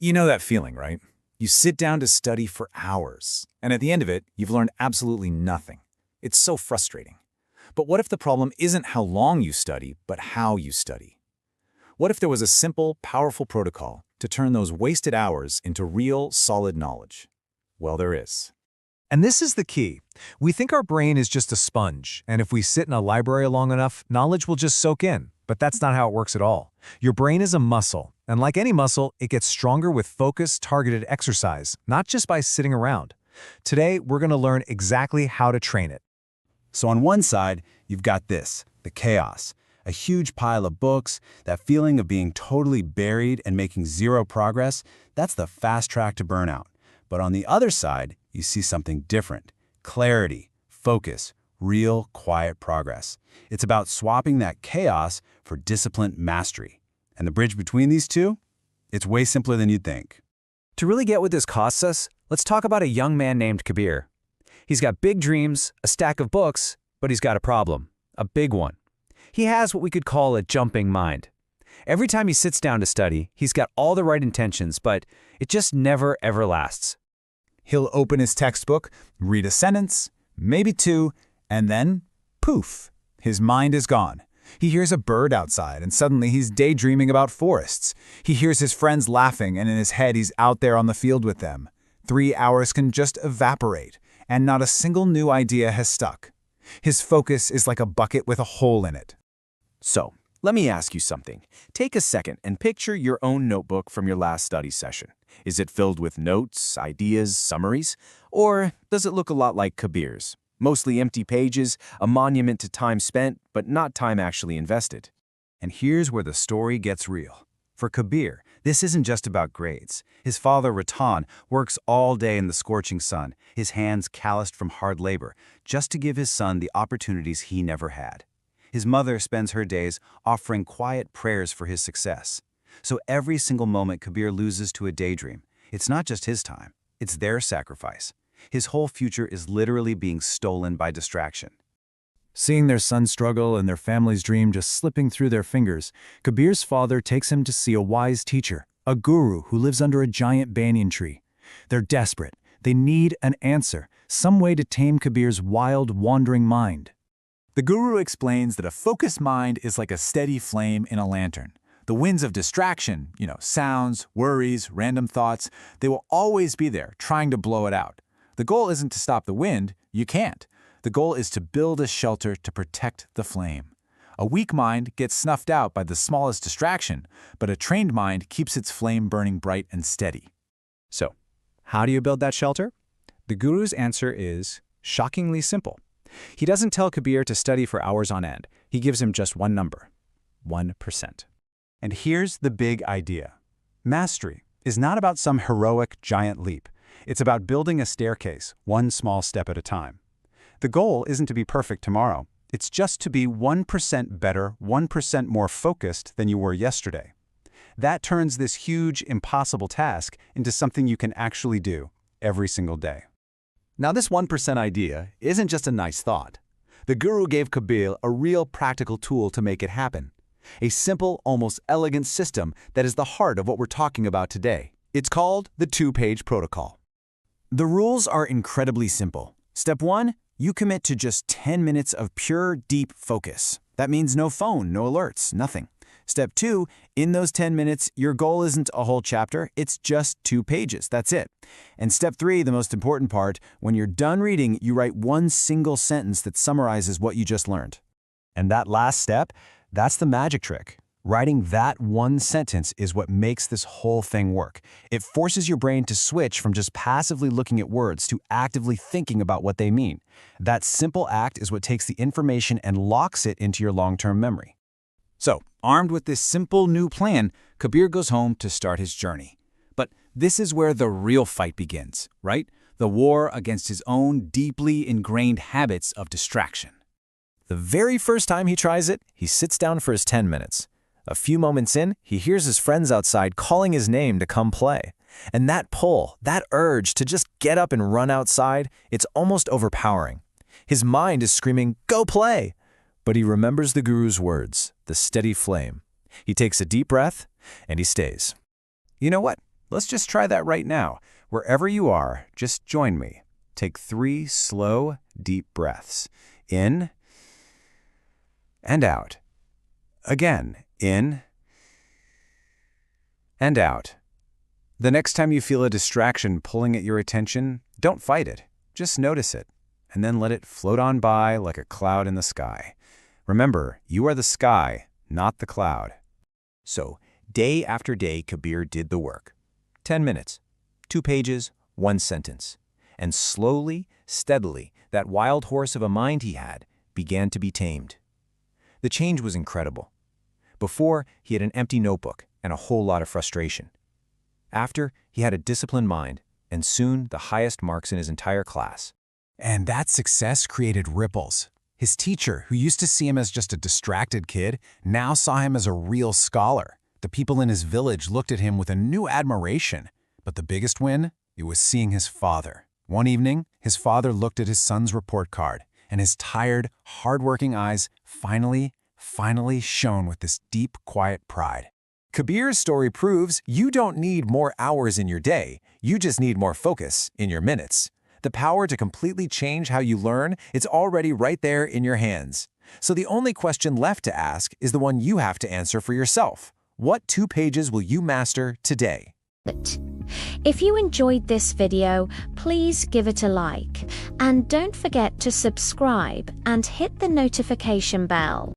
You know that feeling, right? You sit down to study for hours, and at the end of it, you've learned absolutely nothing. It's so frustrating. But what if the problem isn't how long you study, but how you study? What if there was a simple, powerful protocol to turn those wasted hours into real, solid knowledge? Well, there is. And this is the key. We think our brain is just a sponge, and if we sit in a library long enough, knowledge will just soak in. But that's not how it works at all. Your brain is a muscle, and like any muscle, it gets stronger with focused, targeted exercise, not just by sitting around. Today, we're going to learn exactly how to train it. So on one side, you've got this, the chaos, a huge pile of books, that feeling of being totally buried and making zero progress. That's the fast track to burnout. But on the other side, you see something different, clarity, focus, real, quiet progress. It's about swapping that chaos for disciplined mastery. And the bridge between these two? It's way simpler than you'd think. To really get what this costs us, let's talk about a young man named Kabir. He's got big dreams, a stack of books, but he's got a problem, a big one. He has what we could call a jumping mind. Every time he sits down to study, he's got all the right intentions, but it just never ever lasts. He'll open his textbook, read a sentence, maybe two, and then, poof, his mind is gone. He hears a bird outside, and suddenly he's daydreaming about forests. He hears his friends laughing, and in his head he's out there on the field with them. 3 hours can just evaporate, and not a single new idea has stuck. His focus is like a bucket with a hole in it. So, let me ask you something. Take a second and picture your own notebook from your last study session. Is it filled with notes, ideas, summaries? Or does it look a lot like Kabir's? Mostly empty pages, a monument to time spent, but not time actually invested. And here's where the story gets real. For Kabir, this isn't just about grades. His father, Ratan, works all day in the scorching sun, his hands calloused from hard labor, just to give his son the opportunities he never had. His mother spends her days offering quiet prayers for his success. So every single moment Kabir loses to a daydream, it's not just his time, it's their sacrifice. His whole future is literally being stolen by distraction. Seeing their son struggle and their family's dream just slipping through their fingers, Kabir's father takes him to see a wise teacher, a guru who lives under a giant banyan tree. They're desperate. They need an answer, some way to tame Kabir's wild, wandering mind. The guru explains that a focused mind is like a steady flame in a lantern. The winds of distraction, sounds, worries, random thoughts, they will always be there, trying to blow it out. The goal isn't to stop the wind. You can't. The goal is to build a shelter to protect the flame. A weak mind gets snuffed out by the smallest distraction, but a trained mind keeps its flame burning bright and steady. So, how do you build that shelter? The guru's answer is shockingly simple. He doesn't tell Kabir to study for hours on end. He gives him just one number, 1%. And here's the big idea. Mastery is not about some heroic giant leap. It's about building a staircase, one small step at a time. The goal isn't to be perfect tomorrow. It's just to be 1% better, 1% more focused than you were yesterday. That turns this huge, impossible task into something you can actually do every single day. Now, this 1% idea isn't just a nice thought. The guru gave Kabir a real practical tool to make it happen. A simple, almost elegant system that is the heart of what we're talking about today. It's called the 2-page protocol. The rules are incredibly simple. Step 1, you commit to just 10 minutes of pure, deep focus. That means no phone, no alerts, nothing. Step 2, in those 10 minutes, your goal isn't a whole chapter, it's just 2 pages, that's it. And step 3, the most important part, when you're done reading, you write one single sentence that summarizes what you just learned. And that last step, that's the magic trick. Writing that one sentence is what makes this whole thing work. It forces your brain to switch from just passively looking at words to actively thinking about what they mean. That simple act is what takes the information and locks it into your long-term memory. So, armed with this simple new plan, Kabir goes home to start his journey. But this is where the real fight begins, right? The war against his own deeply ingrained habits of distraction. The very first time he tries it, he sits down for his 10 minutes. A few moments in, he hears his friends outside calling his name to come play. And that pull, that urge to just get up and run outside, it's almost overpowering. His mind is screaming, "Go play!" But he remembers the guru's words, the steady flame. He takes a deep breath, and he stays. You know what? Let's just try that right now. Wherever you are, just join me. Take 3 slow, deep breaths. In and out. Again, in and out. The next time you feel a distraction pulling at your attention, don't fight it. Just notice it, and then let it float on by like a cloud in the sky. Remember, you are the sky, not the cloud. So, day after day, Kabir did the work. 10 minutes, 2 pages, 1 sentence. And slowly, steadily, that wild horse of a mind he had began to be tamed. The change was incredible. Before, he had an empty notebook and a whole lot of frustration. After, he had a disciplined mind, and soon the highest marks in his entire class. And that success created ripples. His teacher, who used to see him as just a distracted kid, now saw him as a real scholar. The people in his village looked at him with a new admiration. But the biggest win? It was seeing his father. One evening, his father looked at his son's report card, and his tired, hard-working eyes finally shone with this deep, quiet pride. Kabir's story proves you don't need more hours in your day, you just need more focus in your minutes. The power to completely change how you learn, it's already right there in your hands. So the only question left to ask is the one you have to answer for yourself. What 2 pages will you master today? If you enjoyed this video, please give it a like. And don't forget to subscribe and hit the notification bell.